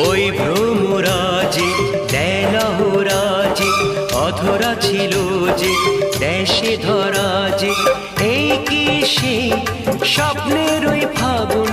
ওই ভ্রমরাজে দেলহরাজে অধরা ছিল যে দেশে ধরা যে, এই কি সে স্বপ্নের ওই ফাগুন